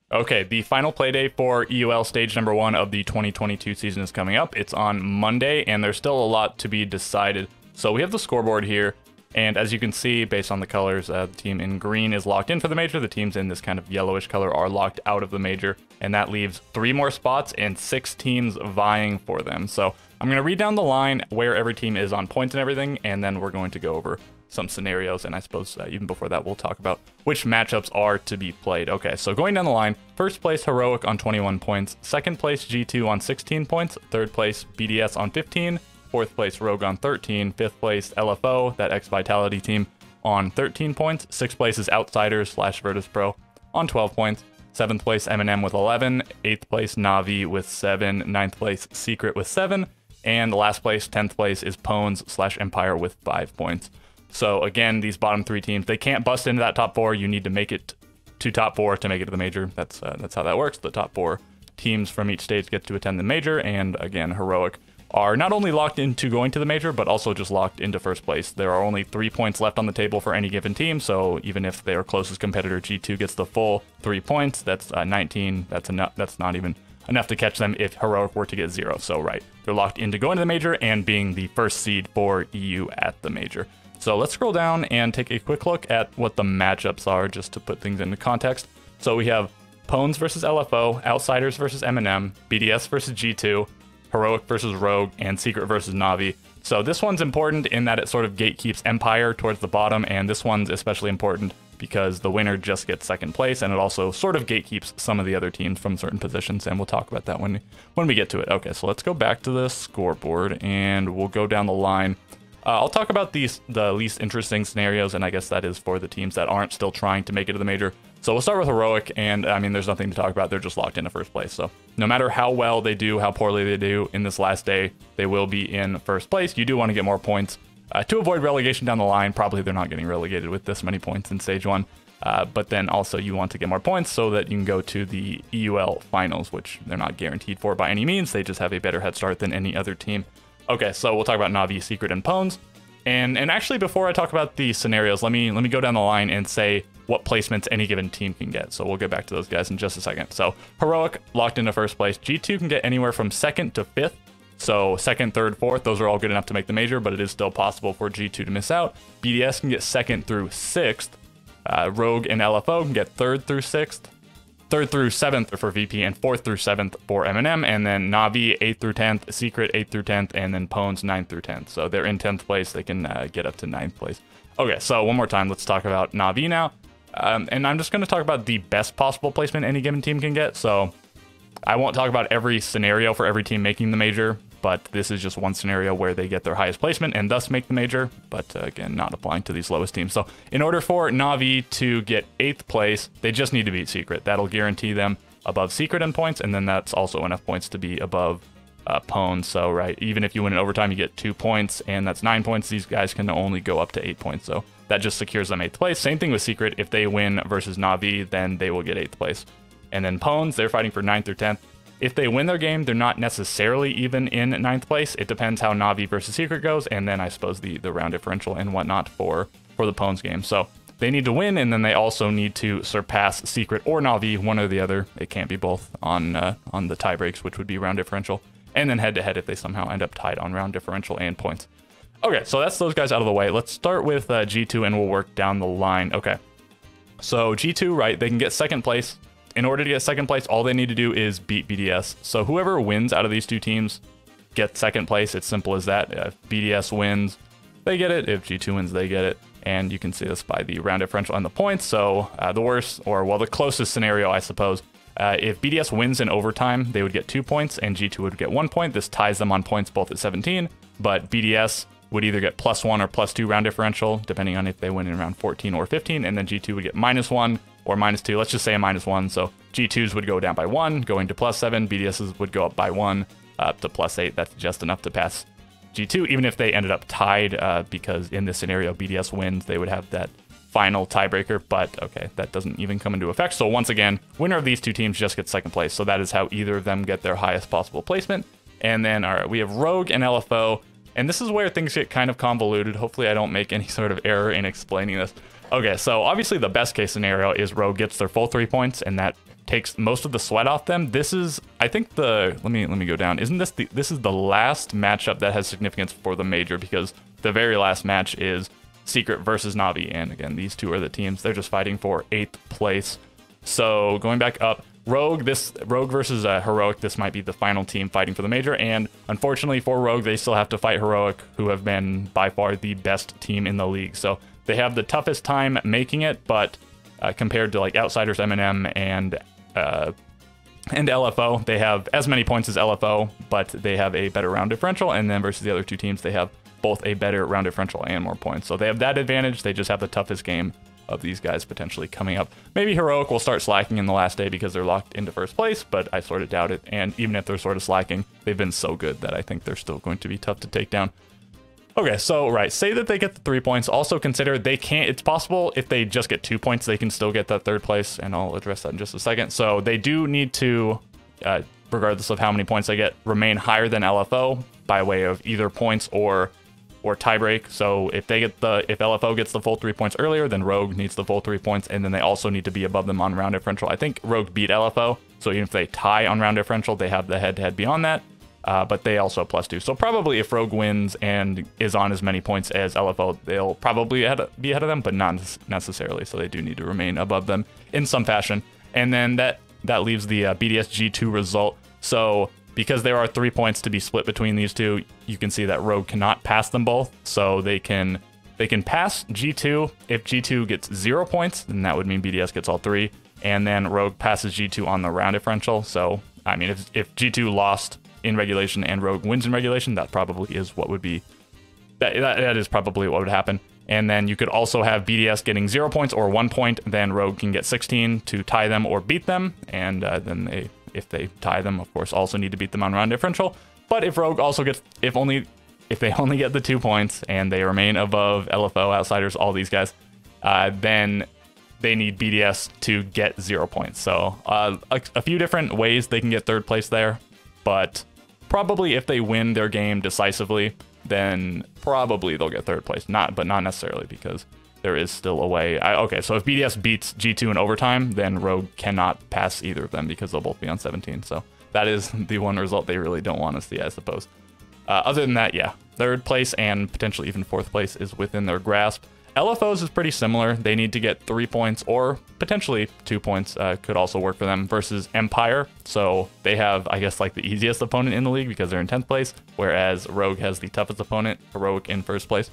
Okay, the final playdate for EUL Stage number 1 of the 2022 season is coming up. It's on Monday, and there's still a lot to be decided. So we have the scoreboard here, and as you can see, based on the colors, the team in green is locked in for the major. The teams in this kind of yellowish color are locked out of the major, and that leaves 3 more spots and 6 teams vying for them. So I'm going to read down the line where every team is on points and everything, and then we're going to go over some scenarios, and I suppose even before that we'll talk about which matchups are to be played. Okay, so going down the line, first place Heroic on 21 points, second place G2 on 16 points, third place BDS on 15, fourth place Rogue on 13, fifth place LFO, that X Vitality team, on 13 points, sixth place is Outsiders / Virtus Pro on 12 points, seventh place M&M with 11, eighth place Navi with 7, ninth place Secret with 7, and last place, 10th place, is Pones / Empire with 5 points. So again, these bottom 3 teams, they can't bust into that top 4. You need to make it to top 4 to make it to the major. That's how that works. The top 4 teams from each stage get to attend the major, and again, Heroic are not only locked into going to the major, but also just locked into first place. There are only 3 points left on the table for any given team, so even if their closest competitor G2 gets the full 3 points, that's 19. That's enough. That's not even enough to catch them if Heroic were to get 0. So right, they're locked into going to the major and being the first seed for EU at the major. So let's scroll down and take a quick look at what the matchups are, just to put things into context. So we have Pones versus LFO, Outsiders versus M&M, BDS versus G2, Heroic versus Rogue, and Secret versus Navi. So this one's important in that it sort of gatekeeps Empire towards the bottom, and this one's especially important because the winner just gets second place, and it also sort of gatekeeps some of the other teams from certain positions, and we'll talk about that when we get to it. Okay, so let's go back to the scoreboard, and we'll go down the line. I'll talk about the least interesting scenarios, and I guess that is for the teams that aren't still trying to make it to the major. So we'll start with Heroic, and I mean, there's nothing to talk about. They're just locked into first place. So no matter how well they do, how poorly they do in this last day, they will be in first place. You do want to get more points to avoid relegation down the line. Probably they're not getting relegated with this many points in stage 1. But then also you want to get more points so that you can go to the EUL finals, which they're not guaranteed for by any means. They just have a better head start than any other team. Okay, so we'll talk about Navi, Secret, and Pones. And actually, before I talk about the scenarios, let me go down the line and say what placements any given team can get. So we'll get back to those guys in just a second. So Heroic locked into first place. G2 can get anywhere from 2nd to 5th. So 2nd, 3rd, 4th, those are all good enough to make the major, but it is still possible for G2 to miss out. BDS can get 2nd through 6th. Rogue and LFO can get 3rd through 6th. 3rd through 7th for VP, and 4th through 7th for M&M, and then Navi 8th through 10th, Secret 8th through 10th, and then Pones 9th through 10th. So they're in 10th place, they can get up to 9th place. Okay, so one more time, let's talk about Navi now. And I'm just going to talk about the best possible placement any given team can get. So I won't talk about every scenario for every team making the major, but this is just one scenario where they get their highest placement and thus make the major, but again, not applying to these lowest teams. So in order for Navi to get 8th place, they just need to beat Secret. That'll guarantee them above Secret in points, and then that's also enough points to be above Pone. So right, even if you win in overtime, you get 2 points, and that's 9 points. These guys can only go up to 8 points, so that just secures them 8th place. Same thing with Secret. If they win versus Navi, then they will get 8th place. And then Pones, they're fighting for 9th through 10th. If they win their game, they're not necessarily even in 9th place. It depends how Navi versus Secret goes, and then I suppose the round differential and whatnot for the Pones game. So they need to win, and then they also need to surpass Secret or Navi, one or the other. It can't be both on the tie breaks, which would be round differential, and then head-to-head if they somehow end up tied on round differential and points. Okay, so that's those guys out of the way. Let's start with G2, and we'll work down the line. Okay, so G2, right, they can get 2nd place. In order to get 2nd place, all they need to do is beat BDS. So whoever wins out of these 2 teams gets 2nd place. It's simple as that. If BDS wins, they get it. If G2 wins, they get it. And you can see this by the round differential and the points. So the worst, or well, the closest scenario, I suppose, if BDS wins in overtime, they would get 2 points and G2 would get 1 point. This ties them on points both at 17, but BDS would either get +1 or +2 round differential, depending on if they win in round 14 or 15, and then G2 would get -1 or -2. Let's just say a -1. So G2s would go down by 1, going to +7. BDSs would go up by 1, up to +8. That's just enough to pass G2, even if they ended up tied, because in this scenario, BDS wins, they would have that final tiebreaker, but okay, that doesn't even come into effect. So once again, winner of these 2 teams just gets 2nd place. So that is how either of them get their highest possible placement. And then, all right, we have Rogue and LFO. And this is where things get kind of convoluted. Hopefully I don't make any sort of error in explaining this. Okay, so obviously the best case scenario is Rogue gets their full 3 points, and that takes most of the sweat off them. This is, I think let me go down. Isn't this this is the last matchup that has significance for the major, because the very last match is Secret versus Navi, and again, these two are the teams. They're just fighting for 8th place. So going back up, Rogue versus Heroic, this might be the final team fighting for the major, and unfortunately for Rogue, they still have to fight Heroic, who have been by far the best team in the league. So they have the toughest time making it, but compared to like Outsiders, M&M, and LFO, they have as many points as LFO, but they have a better round differential, and then versus the other two teams, they have both a better round differential and more points. So they have that advantage. They just have the toughest game of these guys potentially coming up. Maybe Heroic will start slacking in the last day because they're locked into first place, but I sort of doubt it. And even if they're sort of slacking, they've been so good that I think they're still going to be tough to take down. Okay, so right, say that they get the 3 points. Also consider they can't, it's possible if they just get 2 points, they can still get that 3rd place, and I'll address that in just a second. So they do need to, regardless of how many points they get, remain higher than LFO by way of either points or tiebreak. So if LFO gets the full 3 points earlier, then Rogue needs the full 3 points, and then they also need to be above them on round differential. I think Rogue beat LFO, so even if they tie on round differential, they have the head-to-head beyond that, but they also +2. So probably if Rogue wins and is on as many points as LFO, they'll probably be ahead of them, but not necessarily. So they do need to remain above them in some fashion. And then that leaves the BDS G2 result. So because there are 3 points to be split between these two, you can see that Rogue cannot pass them both. So they can pass G2. If G2 gets 0 points, then that would mean BDS gets all 3. And then Rogue passes G2 on the round differential. So, I mean, if G2 lost in regulation and Rogue wins in regulation, that probably is what would be, that is probably what would happen. And then you could also have BDS getting 0 points or 1 point, then Rogue can get 16 to tie them or beat them. And then if they tie them, of course, also need to beat them on round differential. But if Rogue also gets, if they only get the 2 points and they remain above LFO, Outsiders, all these guys, then they need BDS to get 0 points. So a few different ways they can get 3rd place there, but probably if they win their game decisively, then probably they'll get 3rd place. But not necessarily, because there is still a way. Okay, so if BDS beats G2 in overtime, then Rogue cannot pass either of them because they'll both be on 17. So that is the one result they really don't want to see, I suppose. Other than that, yeah, 3rd place and potentially even 4th place is within their grasp. LFO's is pretty similar. They need to get 3 points or potentially 2 points, could also work for them, versus Empire. So they have, I guess, like the easiest opponent in the league because they're in 10th place, whereas Rogue has the toughest opponent, Heroic, in 1st place.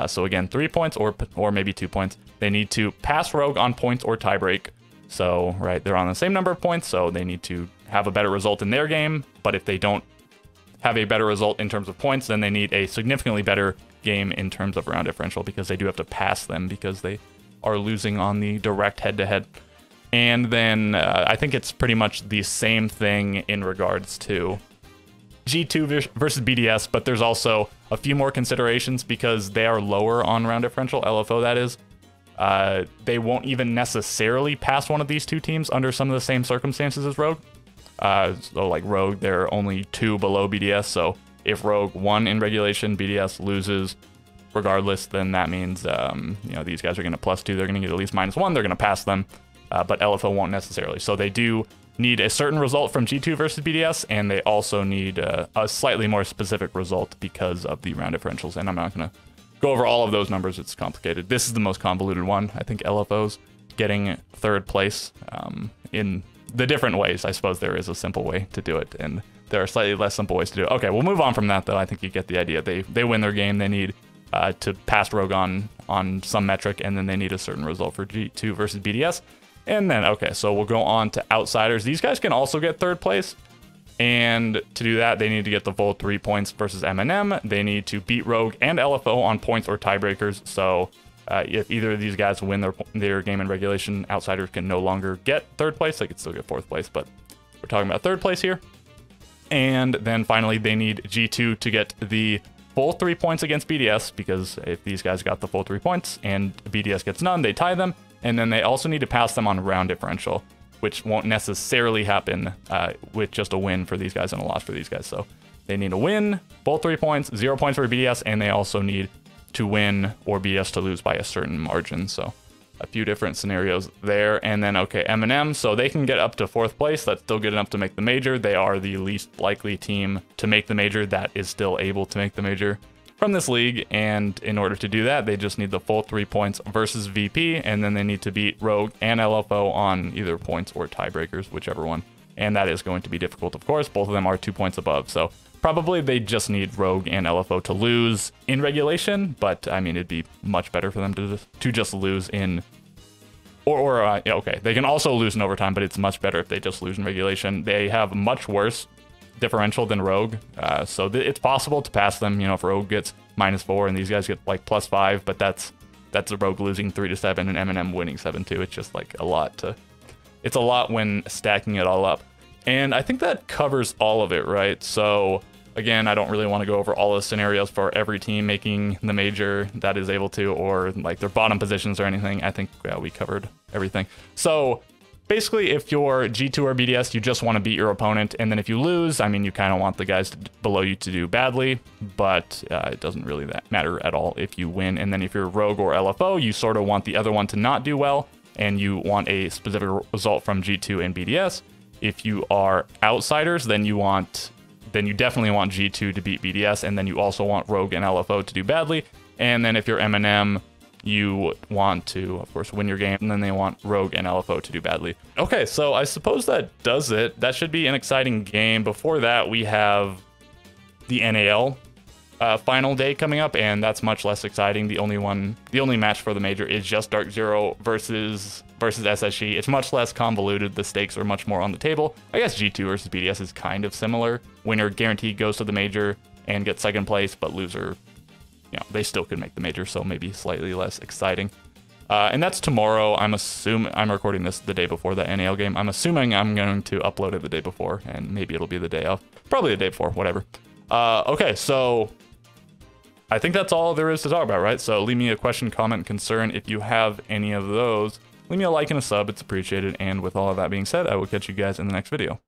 So again, 3 points or maybe 2 points. They need to pass Rogue on points or tiebreak. So, right, they're on the same number of points, so they need to have a better result in their game. But if they don't have a better result in terms of points, then they need a significantly better game in terms of round differential, because they do have to pass them because they are losing on the direct head-to-head. And then I think it's pretty much the same thing in regards to G2 versus BDS, but there's also a few more considerations because they are lower on round differential, LFO that is. They won't even necessarily pass one of these two teams under some of the same circumstances as Rogue. So like Rogue, they're only 2 below BDS, so if Rogue won in regulation, BDS loses regardless, then that means, you know, these guys are going to +2, they're going to get at least -1, they're going to pass them, but LFO won't necessarily. So they do need a certain result from G2 versus BDS, and they also need a slightly more specific result because of the round differentials, and I'm not going to go over all of those numbers, it's complicated. This is the most convoluted one. I think LFO's getting 3rd place in the different ways. I suppose there is a simple way to do it, and there are slightly less simple ways to do it. Okay, we'll move on from that, though. I think you get the idea. They win their game. They need to pass Rogue on some metric, and then they need a certain result for G2 versus BDS. And then, okay, so we'll go on to Outsiders. These guys can also get 3rd place. And to do that, they need to get the full 3 points versus M&M. They need to beat Rogue and LFO on points or tiebreakers. So if either of these guys win their game in regulation, Outsiders can no longer get 3rd place. They could still get 4th place, but we're talking about 3rd place here. And then finally, they need G2 to get the full 3 points against BDS, because if these guys got the full 3 points and BDS gets none, they tie them. And then they also need to pass them on round differential, which won't necessarily happen with just a win for these guys and a loss for these guys. So they need to win both 3 points, 0 points for BDS, and they also need to win or BDS to lose by a certain margin. So a few different scenarios there. And then, okay, M&M, so they can get up to 4th place. That's still good enough to make the major. They are the least likely team to make the major that is still able to make the major from this league. And in order to do that, they just need the full 3 points versus VP, and then they need to beat Rogue and LFO on either points or tiebreakers, whichever one. And that is going to be difficult, of course. Both of them are 2 points above, so probably they just need Rogue and LFO to lose in regulation, but I mean, it'd be much better for them to just lose in, yeah, okay, they can also lose in overtime, but it's much better if they just lose in regulation. They have much worse differential than Rogue, so it's possible to pass them, you know, if Rogue gets -4 and these guys get like +5, but that's a Rogue losing 3-7 and M&M winning 7-2. It's just like it's a lot when stacking it all up. And I think that covers all of it, right? So again, I don't really want to go over all the scenarios for every team making the major that is able to, or like their bottom positions or anything. I think we covered everything. So basically, if you're G2 or BDS, you just want to beat your opponent. And then if you lose, I mean, you kind of want the guys below you to do badly, but it doesn't really matter at all if you win. And then if you're Rogue or LFO, you sort of want the other one to not do well, and you want a specific result from G2 and BDS. If you are outsiders, then you definitely want G2 to beat BDS, and then you also want Rogue and LFO to do badly. And then if you're M&M, you want to, of course, win your game, and then they want Rogue and LFO to do badly. Okay, so I suppose that does it. That should be an exciting game. Before that, we have the NAL final day coming up, and that's much less exciting. The only match for the major is just Dark Zero versus SSG. It's much less convoluted. The stakes are much more on the table. I guess G2 versus BDS is kind of similar. Winner guaranteed goes to the major and gets 2nd place, but loser, you know, they still could make the major, so maybe slightly less exciting. And that's tomorrow. I'm recording this the day before the NAL game. I'm assuming I'm going to upload it the day before, and maybe it'll be the day of. Probably the day before, whatever. Okay, so I think that's all there is to talk about, right? So leave me a question, comment, concern if you have any of those. Leave me a like and a sub, it's appreciated. And with all of that being said, I will catch you guys in the next video.